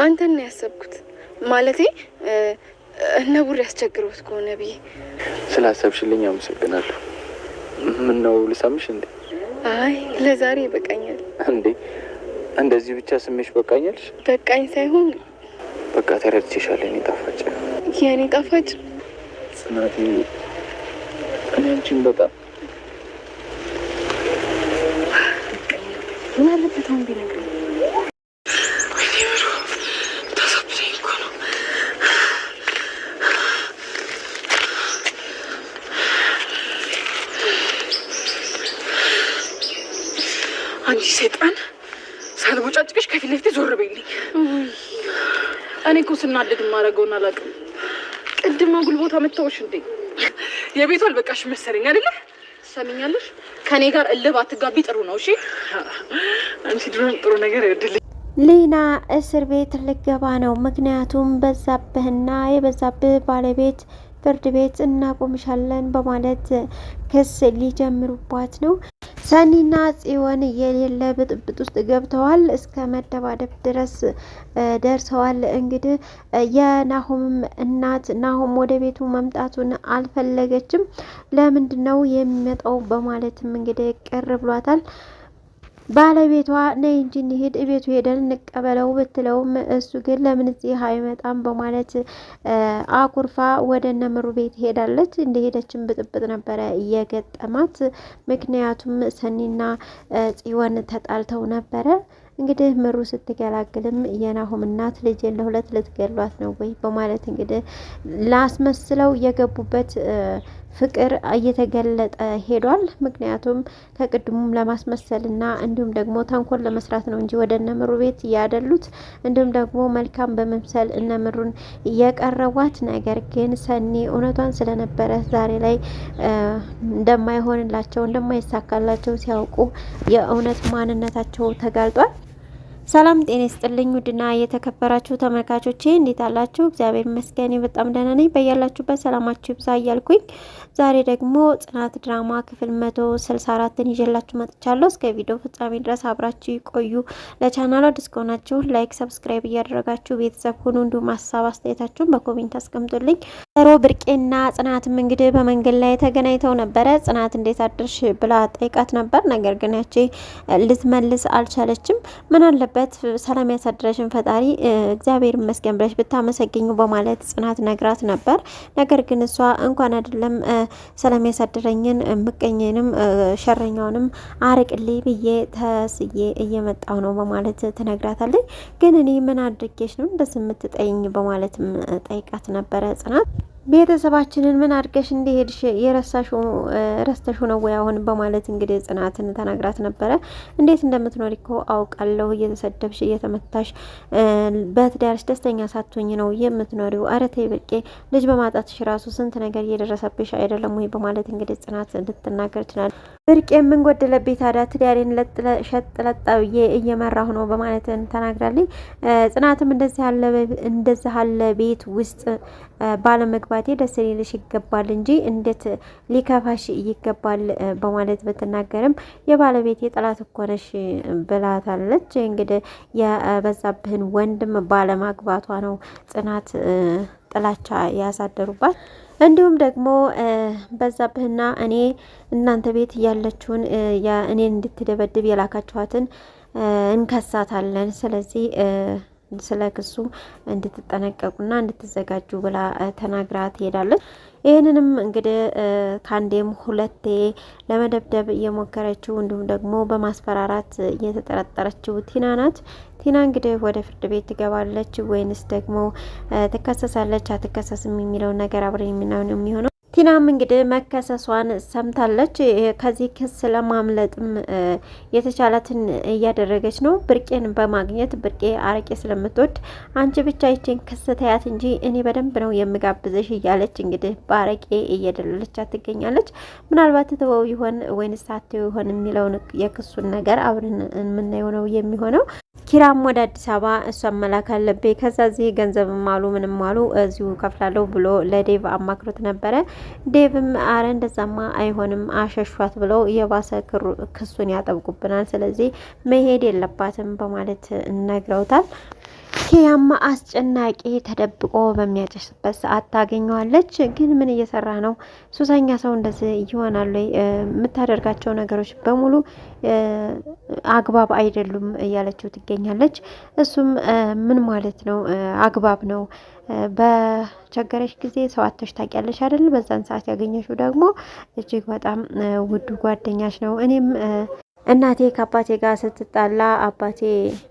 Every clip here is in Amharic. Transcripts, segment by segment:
አንተን ነው ያሰብኩት። ማለቴ እነ ቡር ያስቸግሩት ከሆነ ብዬ ስላሰብሽልኝ አመሰግናለሁ። ምን ነው ልሳምሽ እንዴ? አይ ለዛሬ በቃኛል። እንዴ እንደዚህ ብቻ ስሜሽ በቃኛልሽ? በቃኝ ሳይሆን በቃ ተረድቼሻለሁ። የኔ ጣፋጭ የኔ ጣፋጭ ጽናቴ፣ እኔ አንቺን በጣም ምን አለበት አሁን ቢነግረኝ። አንቺ ሰይጣን ሳልቦጫጭቅሽ ከፊት ለፊት ዞር በይልኝ። እኔ እኮ ስናደድ ማረገውን አላውቅም። ቅድም ጉልቦታ መታወሽ እንዴ? የቤቱ አልበቃሽ መሰለኝ አይደለ? ሰሚኛለሽ? ከኔ ጋር እልህ አትጋቢ ጥሩ ነው። እሺ አንቺ ድሮም ጥሩ ነገር ይወድልኝ። ሊና እስር ቤት ልገባ ነው። ምክንያቱም በዛብህና የበዛብህ ባለቤት ፍርድ ቤት እናቆምሻለን በማለት ክስ ሊጀምሩባት ነው። ሰኒና ጽዮን የሌለ ብጥብጥ ውስጥ ገብተዋል። እስከ መደባደብ ድረስ ደርሰዋል። እንግዲህ የናሆምም እናት ናሆም ወደ ቤቱ መምጣቱን አልፈለገችም። ለምንድነው የሚመጣው በማለትም እንግዲህ ቅር ብሏታል። ባለቤቷ ነይ እንጂ እንሂድ ቤቱ ሄደን እንቀበለው ብትለውም እሱ ግን ለምን እዚህ አይመጣም በማለት አኩርፋ ወደ እነምሩ ቤት ሄዳለች። እንደሄደችም ብጥብጥ ነበረ እየገጠማት። ምክንያቱም ሰኒና ጽዮን ተጣልተው ነበረ። እንግዲህ ምሩ ስትገላግልም የናሆም እናት ልጄን ለሁለት ልትገሏት ነው ወይ በማለት እንግዲህ ላስመስለው የገቡበት ፍቅር እየተገለጠ ሄዷል። ምክንያቱም ከቅድሙም ለማስመሰልና እንዲሁም ደግሞ ተንኮል ለመስራት ነው እንጂ ወደ እነምሩ ቤት ያደሉት እንዲሁም ደግሞ መልካም በመምሰል እነምሩን እየቀረቧት፣ ነገር ግን ሰኒ እውነቷን ስለነበረ ዛሬ ላይ እንደማይሆንላቸው እንደማይሳካላቸው ሲያውቁ የእውነት ማንነታቸው ተጋልጧል። ሰላም ጤና ይስጥልኝ ውድና የተከበራችሁ ተመልካቾቼ እንዴት አላችሁ? እግዚአብሔር ይመስገን በጣም ደህና ነኝ። በያላችሁበት ሰላማችሁ ይብዛ እያልኩኝ ዛሬ ደግሞ ጽናት ድራማ ክፍል 164ን ይዤላችሁ መጥቻለሁ። እስከ ቪዲዮ ፍጻሜ ድረስ አብራችሁ ይቆዩ። ለቻናሉ አዲስ ከሆናችሁ ላይክ፣ ሰብስክራይብ እያደረጋችሁ ቤተሰብ ሁኑ። እንዲሁም ሀሳብ አስተያየታችሁን በኮሜንት አስቀምጡልኝ። ብርቄና ጽናትም እንግዲህ በመንገድ ላይ ተገናኝተው ነበረ። ጽናት እንዴት አድርሽ ብላ ጠይቃት ነበር። ነገር ግን ያቺ ልትመልስ አልቻለችም። ምን አለበት ሰላም ያሳድረሽን ፈጣሪ እግዚአብሔር ይመስገን ብለሽ ብታመሰግኙ በማለት ጽናት ነግራት ነበር። ነገር ግን እሷ እንኳን አይደለም ሰላም ያሳድረኝን ምቀኝንም ሸረኛውንም አርቅልኝ ብዬ ተስዬ እየመጣው ነው በማለት ትነግራታለች። ግን እኔ ምን አድርጌሽ ነው እንደዚህ የምትጠይኝ በማለትም ጠይቃት ነበረ ጽናት። ቤተሰባችንን ምን አድርገሽ እንደሄድሽ ረስተሽ ነው ወይ አሁን በማለት እንግዲህ ጽናትን ተናግራት ነበረ። እንዴት እንደምትኖሪ እኮ አውቃለሁ፣ እየተሰደብሽ እየተመታሽ በትዳርሽ ደስተኛ ሳትሆኝ ነው የምትኖሪው። ኧረ ተይ ብርቄ፣ ልጅ በማጣትሽ ራሱ ስንት ነገር እየደረሰብሽ አይደለም ወይ በማለት እንግዲህ ጽናት ልትናገር ይችላል። ብርቄ ምን ጎደለብኝ ታዲያ ትዳሬን ለጥለጣውዬ እየመራሁ ነው በማለት ተናግራለች። ጽናትም እንደዚህ ያለ ቤት ውስጥ ባለመግባቴ ደስ ሊልሽ ይገባል እንጂ እንዴት ሊከፋሽ ይገባል በማለት ብትናገርም የባለቤቴ ጠላት እኮ ነሽ ብላታለች። እንግዲህ የበዛብህን ወንድም ባለማግባቷ ነው ጽናት ጥላቻ ያሳደሩባት። እንዲሁም ደግሞ በዛብህና እኔ እናንተ ቤት ያለችውን እኔን እንድትደበድብ የላካችኋትን እንከሳታለን። ስለዚህ ስለ ክሱ እንድትጠነቀቁና እንድትዘጋጁ ብላ ተናግራ ትሄዳለች። ይህንንም እንግዲህ ካንዴም ሁለቴ ለመደብደብ እየሞከረችው እንዲሁም ደግሞ በማስፈራራት እየተጠረጠረችው ቲና ናት። ቲና እንግዲህ ወደ ፍርድ ቤት ትገባለች ወይንስ ደግሞ ትከሰሳለች አትከሰስም የሚለውን ነገር አብረን የምናየው የሚሆነው። ቲናም እንግዲህ መከሰሷን ሰምታለች። ከዚህ ክስ ለማምለጥም የተቻላትን እያደረገች ነው። ብርቄን በማግኘት ብርቄ አረቄ ስለምትወድ አንቺ ብቻ ይችን ክስ ተያት እንጂ እኔ በደንብ ነው የምጋብዘሽ እያለች እንግዲህ በአረቄ እየደለለቻት ትገኛለች። ምናልባት ተወው ይሆን ወይንስ አትተው ይሆን የሚለውን የክሱን ነገር አብረን የምናየው ነው የሚሆነው። ኪራም ወደ አዲስ አበባ እሷን መላክ አለብኝ፣ ከዛ እዚህ ገንዘብም አሉ ምንም አሉ እዚሁ ከፍላለሁ ብሎ ለዴቭ አማክሮት ነበረ። ዴቭም አረ እንደዛማ አይሆንም አሸሿት ብለው የባሰ ክሱን ያጠብቁብናል፣ ስለዚህ መሄድ የለባትም በማለት ነግረውታል። ኪያም አስጨናቂ ተደብቆ በሚያጨስበት ሰዓት ታገኘዋለች። ግን ምን እየሰራ ነው? ሱሰኛ ሰው እንደዚህ ይሆናል? የምታደርጋቸው ነገሮች በሙሉ አግባብ አይደሉም እያለችው ትገኛለች። እሱም ምን ማለት ነው አግባብ ነው? በቸገረሽ ጊዜ ሰው አጥተሽ ታውቂያለሽ አይደል? በዛን ሰዓት ያገኘሽው ደግሞ እጅግ በጣም ውዱ ጓደኛሽ ነው። እኔም እናቴ ከአባቴ ጋር ስትጣላ አባቴ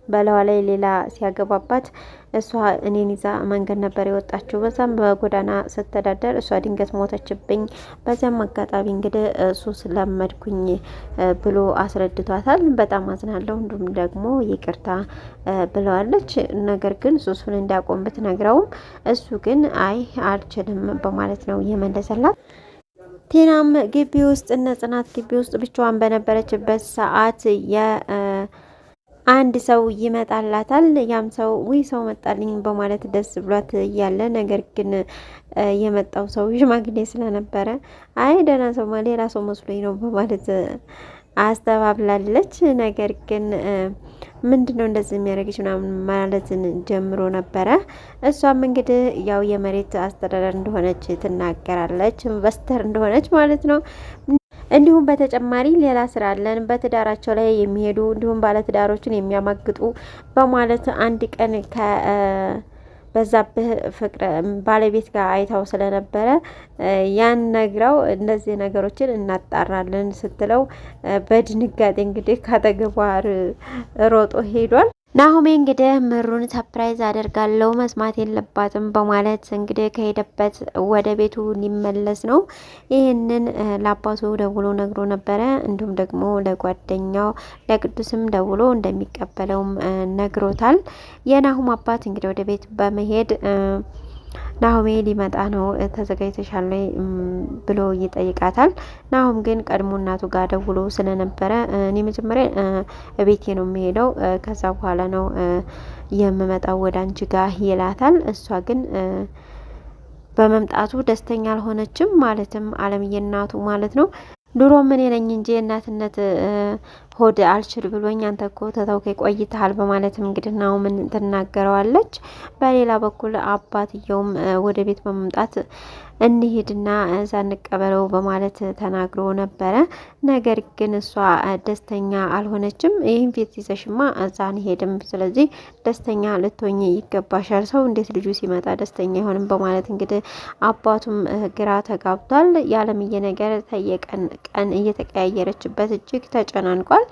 በለዋ ላይ ሌላ ሲያገባባት እሷ እኔን ይዛ መንገድ ነበር የወጣችው። በዛም በጎዳና ስተዳደር እሷ ድንገት ሞተችብኝ። በዛም አጋጣሚ እንግዲህ ሱስ ለመድኩኝ ብሎ አስረድቷታል። በጣም አዝናለሁ፣ እንዲሁም ደግሞ ይቅርታ ብለዋለች። ነገር ግን ሱሱን እንዲያቆም ብትነግረውም እሱ ግን አይ አልችልም በማለት ነው የመለሰላት። ቲናም ግቢ ውስጥ እነ ጽናት ግቢ ውስጥ ብቻዋን በነበረችበት ሰዓት አንድ ሰው ይመጣላታል። ያም ሰው ሰው መጣልኝ በማለት ደስ ብሏት እያለ ነገር ግን የመጣው ሰው ሽማግሌ ስለነበረ አይ ደህና ሰው ሌላ ሰው መስሎኝ ነው በማለት አስተባብላለች። ነገር ግን ምንድነው እንደዚህ የሚያደርግሽ ምናምን ማለትን ጀምሮ ነበረ። እሷም እንግዲህ ያው የመሬት አስተዳደር እንደሆነች ትናገራለች፣ ኢንቨስተር እንደሆነች ማለት ነው። እንዲሁም በተጨማሪ ሌላ ስራ አለን በትዳራቸው ላይ የሚሄዱ እንዲሁም ባለትዳሮችን የሚያማግጡ በማለት አንድ ቀን በዛብህ ፍቅር ባለቤት ጋር አይታው ስለነበረ ያን ነግራው እነዚህ ነገሮችን እናጣራለን ስትለው በድንጋጤ እንግዲህ ካጠገቧ ሮጦ ሄዷል። ናሆሜ እንግዲህ ምሩን ሰፕራይዝ አደርጋለሁ መስማት የለባትም በማለት እንግዲህ ከሄደበት ወደ ቤቱ ሊመለስ ነው። ይህንን ለአባቱ ደውሎ ነግሮ ነበረ። እንዲሁም ደግሞ ለጓደኛው ለቅዱስም ደውሎ እንደሚቀበለውም ነግሮታል። የናሆም አባት እንግዲህ ወደ ቤት በመሄድ ናሆሜ ሊመጣ ነው ተዘጋጅተሻል ብሎ ይጠይቃታል። ናሆም ግን ቀድሞ እናቱ ጋር ደውሎ ስለነበረ እኔ መጀመሪያ ቤቴ ነው የሚሄደው ከዛ በኋላ ነው የምመጣው ወደ አንቺ ጋር ይላታል። እሷ ግን በመምጣቱ ደስተኛ አልሆነችም። ማለትም አለምዬ እናቱ ማለት ነው። ድሮ ምን ነኝ እንጂ እናትነት ሆድ አልችል ብሎኝ አንተ እኮ ተተውከኝ ቆይተሃል በማለትም እንግዲህ ናሆምን ትናገረዋለች። በሌላ በኩል አባትየውም ወደ ቤት በመምጣት እንሂድና እዛ እንቀበለው በማለት ተናግሮ ነበረ። ነገር ግን እሷ ደስተኛ አልሆነችም። ይህን ፊት ይዘሽማ እዛ አንሄድም፣ ስለዚህ ደስተኛ ልትሆኝ ይገባሻል፣ ሰው እንዴት ልጁ ሲመጣ ደስተኛ አይሆንም በማለት እንግዲህ አባቱም ግራ ተጋብቷል። የአለምዬ ነገር ተየቀን ቀን እየተቀያየረችበት እጅግ ተጨናንቋል።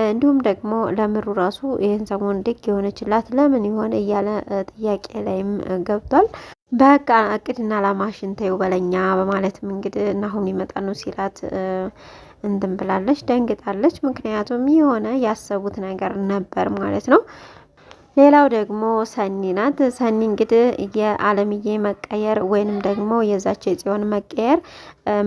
እንዲሁም ደግሞ ለምሩ ራሱ ይህን ሰሞን ድግ የሆነችላት ለምን ይሆን እያለ ጥያቄ ላይም ገብቷል። በቃ እቅድና አላማሽን ተይው በለኛ በማለትም እንግዲህ ናሆም ሊመጣ ነው ሲላት እንትን ብላለች፣ ደንግጣለች። ምክንያቱም የሆነ ያሰቡት ነገር ነበር ማለት ነው። ሌላው ደግሞ ሰኒ ናት። ሰኒ እንግዲህ የአለምዬ መቀየር ወይንም ደግሞ የዛች የጽዮን መቀየር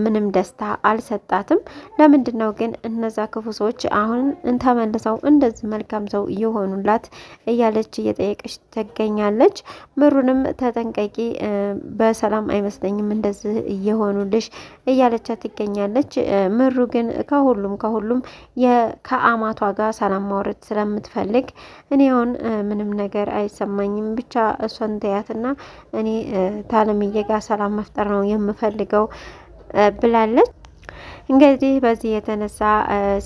ምንም ደስታ አልሰጣትም። ለምንድን ነው ግን እነዛ ክፉ ሰዎች አሁን ተመልሰው እንደዚህ መልካም ሰው እየሆኑላት እያለች እየጠየቀች ትገኛለች። ምሩንም ተጠንቀቂ፣ በሰላም አይመስለኝም እንደዚህ እየሆኑልሽ እያለቻት ትገኛለች። ምሩ ግን ከሁሉም ከአማቷ ጋር ሰላም ማውረድ ስለምትፈልግ እኔ አሁን ምንም ነገር አይሰማኝም፣ ብቻ እሷን ተያትና እኔ ታለምዬ ጋር ሰላም መፍጠር ነው የምፈልገው ብላለች። እንግዲህ በዚህ የተነሳ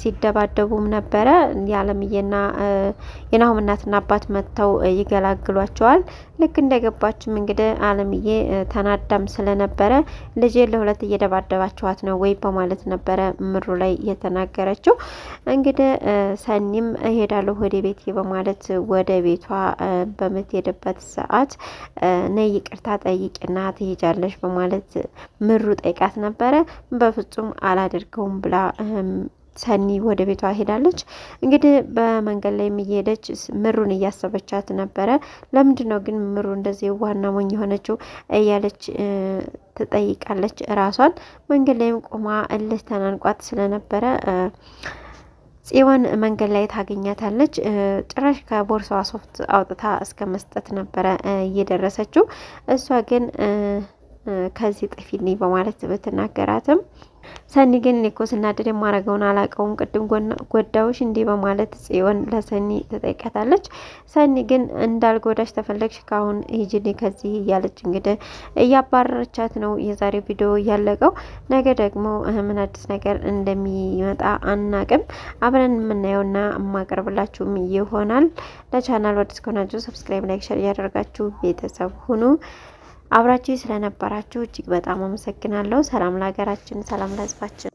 ሲደባደቡም ነበረ። የአለምዬና የናሆም እናትና አባት መጥተው ይገላግሏቸዋል። ልክ እንደገባችም እንግዲህ አለምዬ ተናዳም ስለነበረ ልጄ ለሁለት እየደባደባችኋት ነው ወይ በማለት ነበረ ምሩ ላይ የተናገረችው። እንግዲህ ሰኒም እሄዳለሁ ወደ ቤቴ በማለት ወደ ቤቷ በምትሄድበት ሰዓት ነይ ይቅርታ ጠይቅና ትሄጃለሽ በማለት ምሩ ጠይቃት ነበረ። በፍጹም አላደርገውም ብላ ሰኒ ወደ ቤቷ ሄዳለች። እንግዲህ በመንገድ ላይ እየሄደች ምሩን እያሰበቻት ነበረ። ለምንድን ነው ግን ምሩ እንደዚህ ዋና ሞኝ የሆነችው እያለች ትጠይቃለች ራሷን። መንገድ ላይም ቆማ እልህ ተናንቋት ስለነበረ ጽዮን መንገድ ላይ ታገኛታለች። ጭራሽ ከቦርሳዋ ሶፍት አውጥታ እስከ መስጠት ነበረ እየደረሰችው። እሷ ግን ከዚህ ጥፊልኝ በማለት ብትናገራትም ሰኒ ግን እኔ እኮ ስናደድ የማረገውን አላውቀውም ቅድም ጎዳውሽ እንዴ በማለት ጽዮን ለሰኒ ትጠይቃታለች። ሰኒ ግን እንዳልጎዳሽ ተፈለግሽ ካሁን ሂጂልኝ ከዚህ እያለች እንግዲህ እያባረረቻት ነው የዛሬው ቪዲዮ ያለቀው። ነገ ደግሞ ምን አዲስ ነገር እንደሚመጣ አናቅም። አብረን የምናየውና የማቀርብላችሁም ይሆናል። ለቻናል አዲስ ከሆናችሁ ሰብስክራይብ፣ ላይክ፣ ሼር እያደረጋችሁ ቤተሰብ ሁኑ። አብራችሁ ስለነበራችሁ እጅግ በጣም አመሰግናለሁ። ሰላም ለሀገራችን፣ ሰላም ለሕዝባችን።